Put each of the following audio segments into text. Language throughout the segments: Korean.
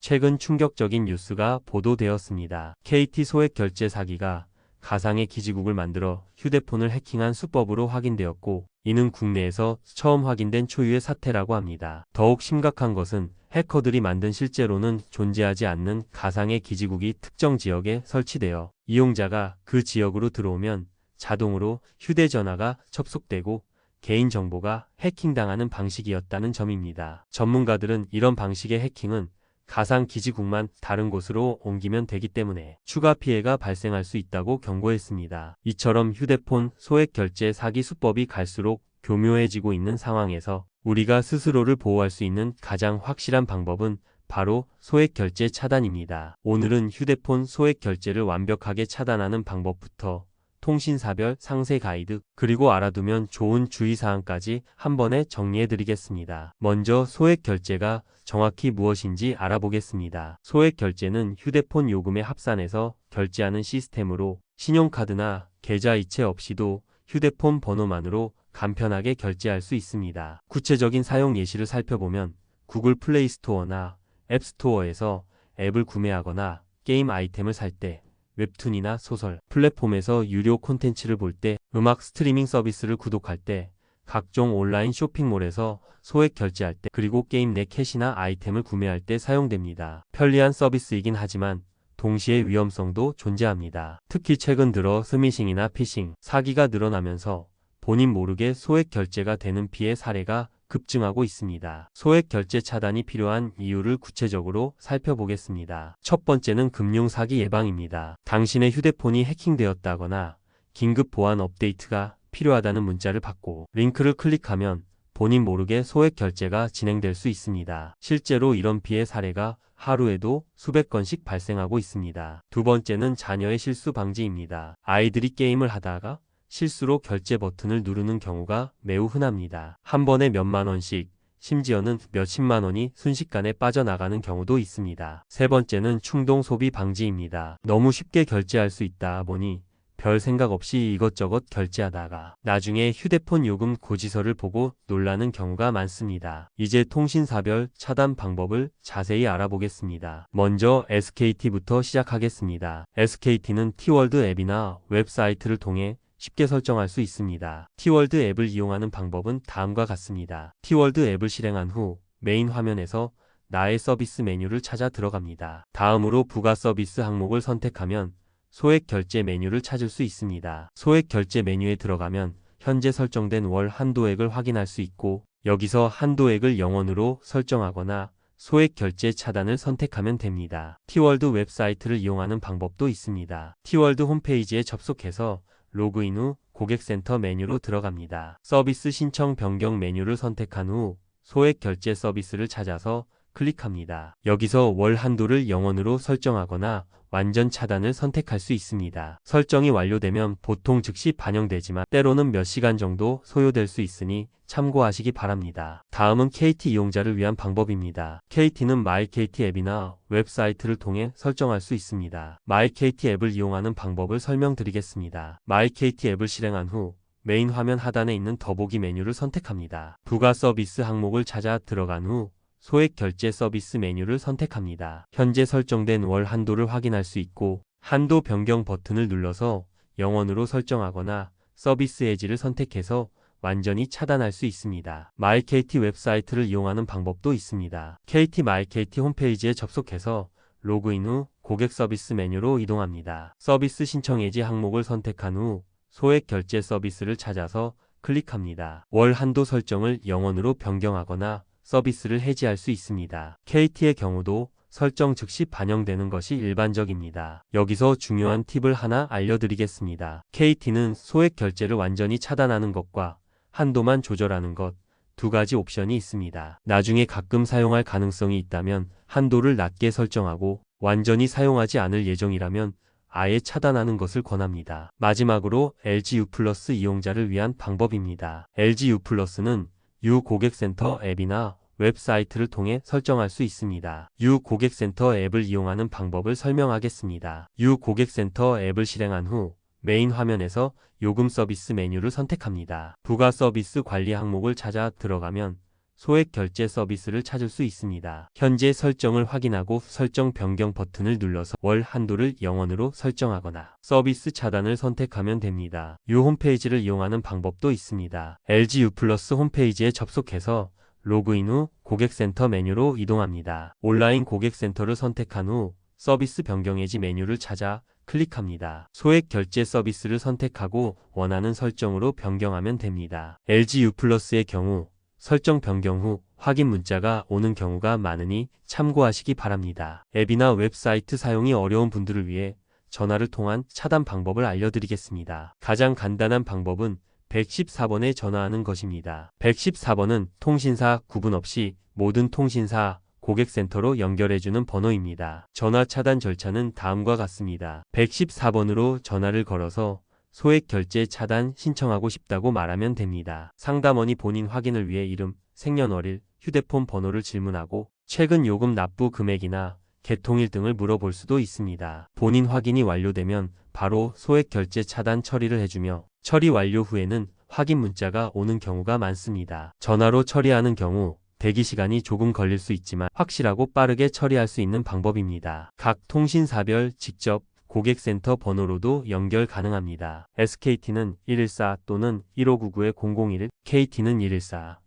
최근 충격적인 뉴스가 보도되었습니다. KT 소액 결제 사기가 가상의 기지국을 만들어 휴대폰을 해킹한 수법으로 확인되었고, 이는 국내에서 처음 확인된 초유의 사태라고 합니다. 더욱 심각한 것은 해커들이 만든 실제로는 존재하지 않는 가상의 기지국이 특정 지역에 설치되어 이용자가 그 지역으로 들어오면 자동으로 휴대전화가 접속되고 개인정보가 해킹당하는 방식이었다는 점입니다. 전문가들은 이런 방식의 해킹은 가상 기지국만 다른 곳으로 옮기면 되기 때문에 추가 피해가 발생할 수 있다고 경고했습니다. 이처럼 휴대폰 소액 결제 사기 수법이 갈수록 교묘해지고 있는 상황에서 우리가 스스로를 보호할 수 있는 가장 확실한 방법은 바로 소액 결제 차단입니다. 오늘은 휴대폰 소액 결제를 완벽하게 차단하는 방법부터 통신사별 상세 가이드, 그리고 알아두면 좋은 주의사항까지 한 번에 정리해드리겠습니다. 먼저 소액 결제가 정확히 무엇인지 알아보겠습니다. 소액 결제는 휴대폰 요금에 합산해서 결제하는 시스템으로 신용카드나 계좌이체 없이도 휴대폰 번호만으로 간편하게 결제할 수 있습니다. 구체적인 사용 예시를 살펴보면 구글 플레이 스토어나 앱 스토어에서 앱을 구매하거나 게임 아이템을 살 때, 웹툰이나 소설, 플랫폼에서 유료 콘텐츠를 볼 때, 음악 스트리밍 서비스를 구독할 때, 각종 온라인 쇼핑몰에서 소액 결제할 때, 그리고 게임 내 캐시나 아이템을 구매할 때 사용됩니다. 편리한 서비스이긴 하지만 동시에 위험성도 존재합니다. 특히 최근 들어 스미싱이나 피싱, 사기가 늘어나면서 본인 모르게 소액 결제가 되는 피해 사례가 급증하고 있습니다. 소액 결제 차단이 필요한 이유를 구체적으로 살펴보겠습니다. 첫 번째는 금융 사기 예방입니다. 당신의 휴대폰이 해킹되었다거나 긴급 보안 업데이트가 필요하다는 문자를 받고 링크를 클릭하면 본인 모르게 소액 결제가 진행될 수 있습니다. 실제로 이런 피해 사례가 하루에도 수백 건씩 발생하고 있습니다. 두 번째는 자녀의 실수 방지입니다. 아이들이 게임을 하다가 실수로 결제 버튼을 누르는 경우가 매우 흔합니다. 한 번에 몇만 원씩, 심지어는 몇십만 원이 순식간에 빠져나가는 경우도 있습니다. 세 번째는 충동 소비 방지입니다. 너무 쉽게 결제할 수 있다 보니 별 생각 없이 이것저것 결제하다가 나중에 휴대폰 요금 고지서를 보고 놀라는 경우가 많습니다. 이제 통신사별 차단 방법을 자세히 알아보겠습니다. 먼저 SKT부터 시작하겠습니다. SKT는 T월드 앱이나 웹사이트를 통해 쉽게 설정할 수 있습니다. T월드 앱을 이용하는 방법은 다음과 같습니다. T월드 앱을 실행한 후 메인 화면에서 나의 서비스 메뉴를 찾아 들어갑니다. 다음으로 부가 서비스 항목을 선택하면 소액 결제 메뉴를 찾을 수 있습니다. 소액 결제 메뉴에 들어가면 현재 설정된 월 한도액을 확인할 수 있고, 여기서 한도액을 0원으로 설정하거나 소액 결제 차단을 선택하면 됩니다. T월드 웹사이트를 이용하는 방법도 있습니다. T월드 홈페이지에 접속해서 로그인 후 고객센터 메뉴로 들어갑니다. 서비스 신청 변경 메뉴를 선택한 후 소액 결제 서비스를 찾아서 클릭합니다. 여기서 월 한도를 0원으로 설정하거나 완전 차단을 선택할 수 있습니다. 설정이 완료되면 보통 즉시 반영되지만 때로는 몇 시간 정도 소요될 수 있으니 참고하시기 바랍니다. 다음은 KT 이용자를 위한 방법입니다. KT는 마이KT 앱이나 웹사이트를 통해 설정할 수 있습니다. 마이KT 앱을 이용하는 방법을 설명드리겠습니다. 마이KT 앱을 실행한 후 메인 화면 하단에 있는 더보기 메뉴를 선택합니다. 부가 서비스 항목을 찾아 들어간 후 소액 결제 서비스 메뉴를 선택합니다. 현재 설정된 월 한도를 확인할 수 있고, 한도 변경 버튼을 눌러서 0원으로 설정하거나 서비스 해지를 선택해서 완전히 차단할 수 있습니다. 마이KT 웹사이트를 이용하는 방법도 있습니다. KT 마이KT 홈페이지에 접속해서 로그인 후 고객 서비스 메뉴로 이동합니다. 서비스 신청 해지 항목을 선택한 후 소액 결제 서비스를 찾아서 클릭합니다. 월 한도 설정을 0원으로 변경하거나 서비스를 해지할 수 있습니다. KT의 경우도 설정 즉시 반영되는 것이 일반적입니다. 여기서 중요한 팁을 하나 알려드리겠습니다. KT는 소액 결제를 완전히 차단하는 것과 한도만 조절하는 것, 두 가지 옵션이 있습니다. 나중에 가끔 사용할 가능성이 있다면 한도를 낮게 설정하고, 완전히 사용하지 않을 예정이라면 아예 차단하는 것을 권합니다. 마지막으로 LG U+ 이용자를 위한 방법입니다. LG U+는 U 고객센터 앱이나 웹사이트를 통해 설정할 수 있습니다. U 고객센터 앱을 이용하는 방법을 설명하겠습니다. U 고객센터 앱을 실행한 후 메인 화면에서 요금 서비스 메뉴를 선택합니다. 부가 서비스 관리 항목을 찾아 들어가면 소액 결제 서비스를 찾을 수 있습니다. 현재 설정을 확인하고 설정 변경 버튼을 눌러서 월 한도를 0원으로 설정하거나 서비스 차단을 선택하면 됩니다. 이 홈페이지를 이용하는 방법도 있습니다. LG U+ 홈페이지에 접속해서 로그인 후 고객센터 메뉴로 이동합니다. 온라인 고객센터를 선택한 후 서비스 변경 해지 메뉴를 찾아 클릭합니다. 소액 결제 서비스를 선택하고 원하는 설정으로 변경하면 됩니다. LG U+의 경우 설정 변경 후 확인 문자가 오는 경우가 많으니 참고하시기 바랍니다. 앱이나 웹사이트 사용이 어려운 분들을 위해 전화를 통한 차단 방법을 알려드리겠습니다. 가장 간단한 방법은 114번에 전화하는 것입니다. 114번은 통신사 구분 없이 모든 통신사 고객센터로 연결해주는 번호입니다. 전화 차단 절차는 다음과 같습니다. 114번으로 전화를 걸어서 소액 결제 차단 신청하고 싶다고 말하면 됩니다. 상담원이 본인 확인을 위해 이름, 생년월일, 휴대폰 번호를 질문하고 최근 요금 납부 금액이나 개통일 등을 물어볼 수도 있습니다. 본인 확인이 완료되면 바로 소액 결제 차단 처리를 해주며 처리 완료 후에는 확인 문자가 오는 경우가 많습니다. 전화로 처리하는 경우 대기 시간이 조금 걸릴 수 있지만 확실하고 빠르게 처리할 수 있는 방법입니다. 각 통신사별 직접 고객센터 번호로도 연결 가능합니다. SKT는 114 또는 1599-001, KT는 114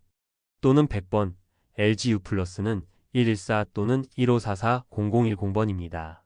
또는 100번, LG U+는 114 또는 1544-0010번입니다.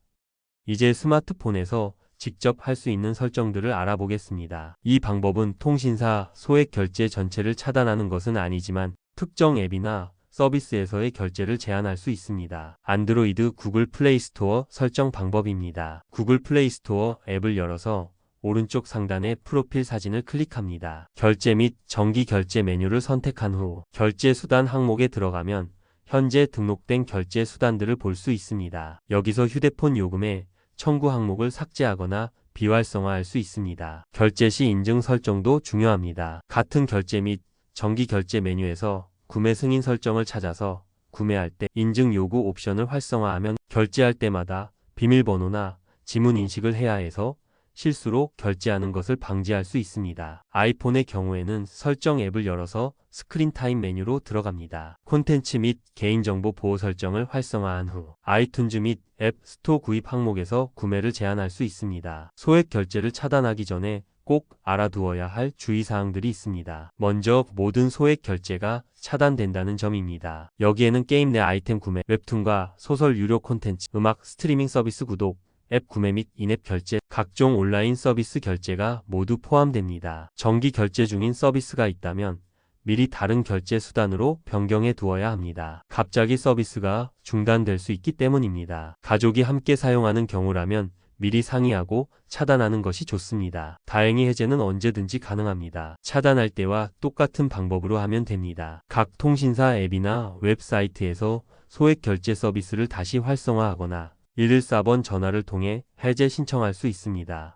이제 스마트폰에서 직접 할 수 있는 설정들을 알아보겠습니다. 이 방법은 통신사 소액 결제 전체를 차단하는 것은 아니지만 특정 앱이나 서비스에서의 결제를 제한할 수 있습니다. 안드로이드 구글 플레이 스토어 설정 방법입니다. 구글 플레이 스토어 앱을 열어서 오른쪽 상단의 프로필 사진을 클릭합니다. 결제 및 정기 결제 메뉴를 선택한 후 결제 수단 항목에 들어가면 현재 등록된 결제 수단들을 볼 수 있습니다. 여기서 휴대폰 요금의 청구 항목을 삭제하거나 비활성화할 수 있습니다. 결제 시 인증 설정도 중요합니다. 같은 결제 및 정기 결제 메뉴에서 구매 승인 설정을 찾아서 구매할 때 인증 요구 옵션을 활성화하면 결제할 때마다 비밀번호나 지문 인식을 해야 해서 실수로 결제하는 것을 방지할 수 있습니다. 아이폰의 경우에는 설정 앱을 열어서 스크린 타임 메뉴로 들어갑니다. 콘텐츠 및 개인정보 보호 설정을 활성화한 후 아이튠즈 및 앱 스토어 구입 항목에서 구매를 제한할 수 있습니다. 소액 결제를 차단하기 전에 꼭 알아두어야 할 주의사항들이 있습니다. 먼저 모든 소액 결제가 차단된다는 점입니다. 여기에는 게임 내 아이템 구매, 웹툰과 소설 유료 콘텐츠, 음악 스트리밍 서비스 구독, 앱 구매 및 인앱 결제, 각종 온라인 서비스 결제가 모두 포함됩니다. 정기 결제 중인 서비스가 있다면 미리 다른 결제 수단으로 변경해 두어야 합니다. 갑자기 서비스가 중단될 수 있기 때문입니다. 가족이 함께 사용하는 경우라면 미리 상의하고 차단하는 것이 좋습니다. 다행히 해제는 언제든지 가능합니다. 차단할 때와 똑같은 방법으로 하면 됩니다. 각 통신사 앱이나 웹사이트에서 소액 결제 서비스를 다시 활성화하거나 114번 전화를 통해 해제 신청할 수 있습니다.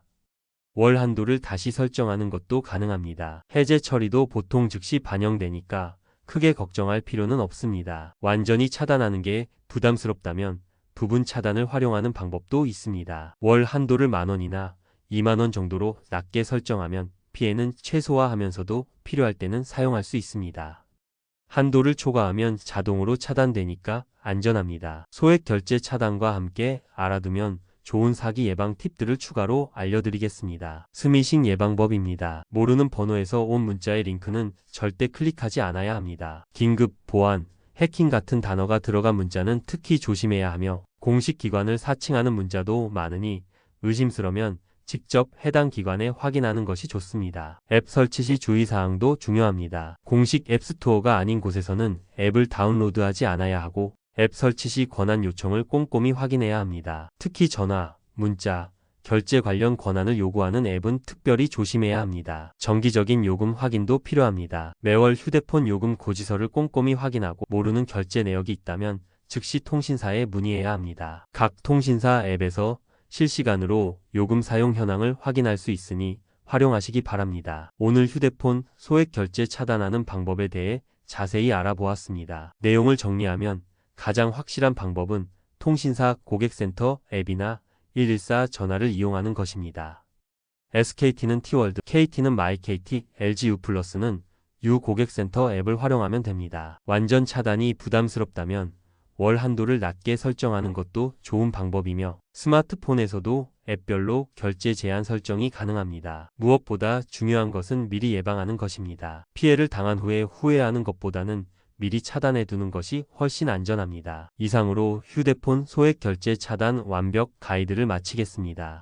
월 한도를 다시 설정하는 것도 가능합니다. 해제 처리도 보통 즉시 반영되니까 크게 걱정할 필요는 없습니다. 완전히 차단하는 게 부담스럽다면 부분 차단을 활용하는 방법도 있습니다. 월 한도를 만원이나 2만원 정도로 낮게 설정하면 피해는 최소화하면서도 필요할 때는 사용할 수 있습니다. 한도를 초과하면 자동으로 차단되니까 안전합니다. 소액 결제 차단과 함께 알아두면 좋은 사기 예방 팁들을 추가로 알려드리겠습니다. 스미싱 예방법입니다. 모르는 번호에서 온 문자의 링크는 절대 클릭하지 않아야 합니다. 긴급, 보안, 해킹 같은 단어가 들어간 문자는 특히 조심해야 하며 공식 기관을 사칭하는 문자도 많으니 의심스러면 직접 해당 기관에 확인하는 것이 좋습니다. 앱 설치 시 주의사항도 중요합니다. 공식 앱스토어가 아닌 곳에서는 앱을 다운로드하지 않아야 하고 앱 설치 시 권한 요청을 꼼꼼히 확인해야 합니다. 특히 전화, 문자, 결제 관련 권한을 요구하는 앱은 특별히 조심해야 합니다. 정기적인 요금 확인도 필요합니다. 매월 휴대폰 요금 고지서를 꼼꼼히 확인하고 모르는 결제 내역이 있다면 즉시 통신사에 문의해야 합니다. 각 통신사 앱에서 실시간으로 요금 사용 현황을 확인할 수 있으니 활용하시기 바랍니다. 오늘 휴대폰 소액 결제 차단하는 방법에 대해 자세히 알아보았습니다. 내용을 정리하면 가장 확실한 방법은 통신사 고객센터 앱이나 114 전화를 이용하는 것입니다. SKT는 T월드, KT는 마이KT, LG U+는 유 고객센터 앱을 활용하면 됩니다. 완전 차단이 부담스럽다면 월 한도를 낮게 설정하는 것도 좋은 방법이며 스마트폰에서도 앱별로 결제 제한 설정이 가능합니다. 무엇보다 중요한 것은 미리 예방하는 것입니다. 피해를 당한 후에 후회하는 것보다는 미리 차단해 두는 것이 훨씬 안전합니다. 이상으로 휴대폰 소액 결제 차단 완벽 가이드를 마치겠습니다.